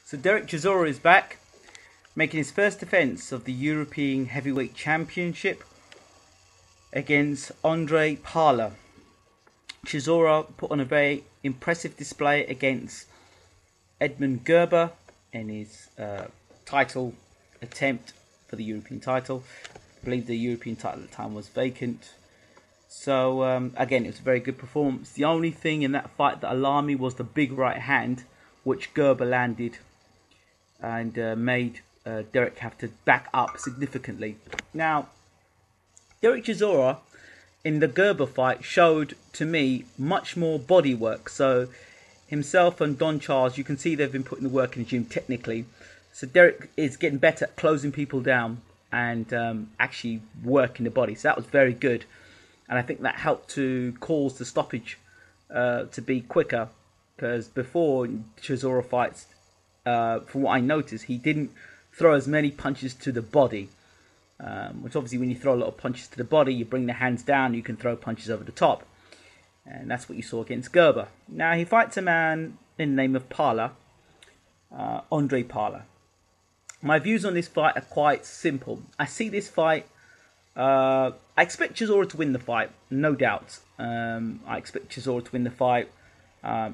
So Dereck Chisora is back, making his first defence of the European Heavyweight Championship against Ondrej. Chisora put on a very impressive display against Edmund Gerber in his title attempt for the European title. I believe the European title at the time was vacant. So again, it was a very good performance. The only thing in that fight that alarmed me was the big right hand, which Gerber landed and made Dereck have to back up significantly. Now, Dereck Chisora in the Gerber fight showed to me much more body work. So himself and Don Charles, you can see they've been putting the work in the gym technically. So Dereck is getting better at closing people down and actually working the body. So that was very good. And I think that helped to cause the stoppage to be quicker. Because before Chisora fights, from what I noticed, he didn't throw as many punches to the body. Which obviously when you throw a lot of punches to the body, you bring the hands down, you can throw punches over the top. And that's what you saw against Gerber. Now he fights a man in the name of Ondrej. My views on this fight are quite simple. I see this fight, I expect Chisora to win the fight, no doubt. I expect Chisora to win the fight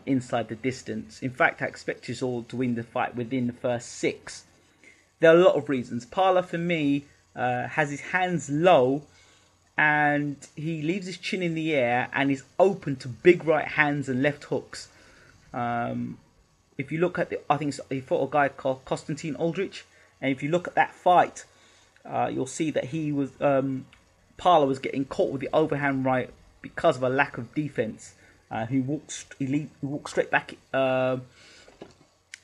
inside the distance. In fact, I expect Chisora to win the fight within the first 6. There are a lot of reasons. Parla, for me, has his hands low and he leaves his chin in the air and is open to big right hands and left hooks. If you look at I think he fought a guy called Ondrej, and if you look at that fight, you'll see that he was Parla was getting caught with the overhand right because of a lack of defense. He walks straight back out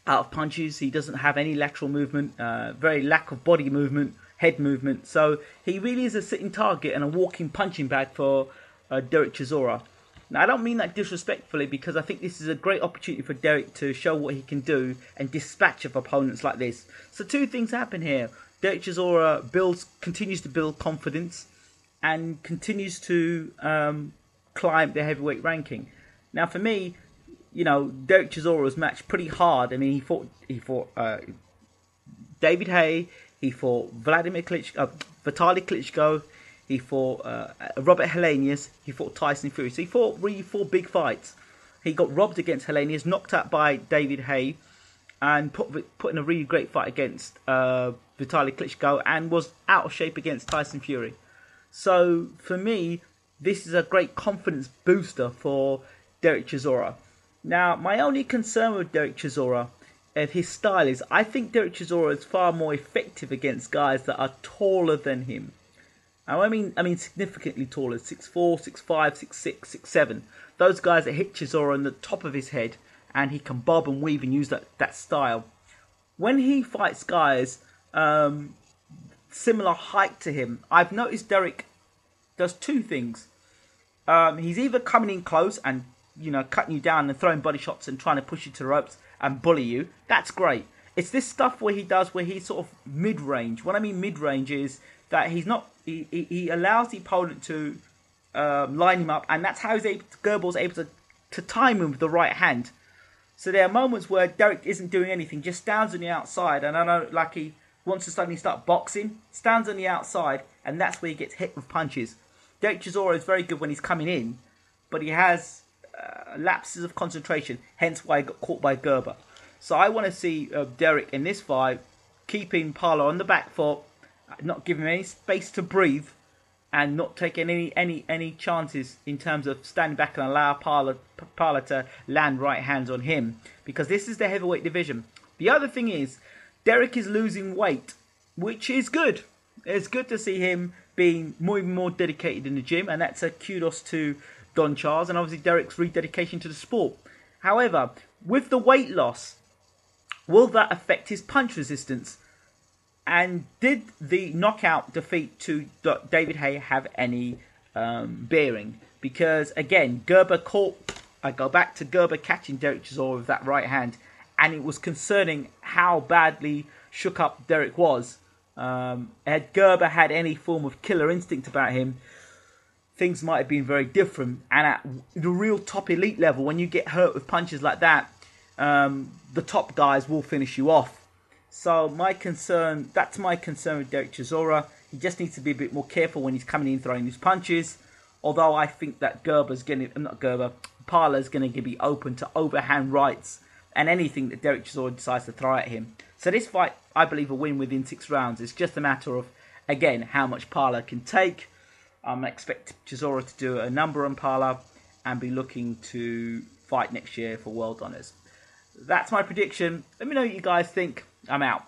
of punches. He doesn't have any lateral movement, very lack of body movement, head movement. So he really is a sitting target and a walking punching bag for Dereck Chisora. Now, I don't mean that disrespectfully, because I think this is a great opportunity for Dereck to show what he can do and dispatch of opponents like this. So 2 things happen here. Dereck Chisora continues to build confidence and continues to climb the heavyweight ranking. Now, for me, you know, Dereck Chisora was matched pretty hard. I mean, he fought David Haye, he fought Vitaly Klitschko, he fought Robert Helenius, he fought Tyson Fury. So he fought really 4 big fights. He got robbed against Helenius, knocked out by David Haye, and put in a really great fight against Vitaly Klitschko, and was out of shape against Tyson Fury. So for me, this is a great confidence booster for Dereck Chisora. Now, my only concern with Dereck Chisora of his style is I think Dereck Chisora is far more effective against guys that are taller than him. I mean significantly taller, 6'4", 6'5", 6'6", 6'7". Those guys that hit Chisora on the top of his head, and he can bob and weave and use that style. When he fights guys similar height to him, I've noticed Dereck does 2 things. He's either coming in close and, you know, cutting you down and throwing body shots and trying to push you to the ropes and bully you. That's great. It's this stuff where he's sort of mid-range. What I mean mid-range is that he allows the opponent to line him up, and that's how Gerber's able to time him with the right hand. So there are moments where Dereck isn't doing anything, just stands on the outside, and I know, like, he wants to suddenly start boxing, stands on the outside, and that's where he gets hit with punches. Dereck Chisora is very good when he's coming in, but he has lapses of concentration, hence why he got caught by Gerber. So I want to see Dereck in this fight keeping Parla on the back foot, not giving him any space to breathe, and not taking any chances in terms of standing back and allow Parla to land right hands on him, because this is the heavyweight division. The other thing is, Dereck is losing weight, which is good. It's good to see him being more dedicated in the gym, and that's a kudos to Don Charles and obviously Dereck's rededication to the sport. However, with the weight loss, will that affect his punch resistance? And did the knockout defeat to David Haye have any bearing? Because again, Gerber caught. I go back to Gerber catching Dereck Chisora with that right hand, and it was concerning how badly shook up Dereck was. Had Gerber had any form of killer instinct about him, things might have been very different. And at the real top elite level, when you get hurt with punches like that, the top guys will finish you off. So that's my concern with Dereck Chisora. He just needs to be a bit more careful when he's coming in throwing his punches. Although I think that Parler's going to be open to overhand rights and anything that Dereck Chisora decides to throw at him. So this fight, I believe, will win within 6 rounds. It's just a matter of, again, how much Parler can take. I expect Chisora to do a number on Parler and be looking to fight next year for world honours. That's my prediction. Let me know what you guys think. I'm out.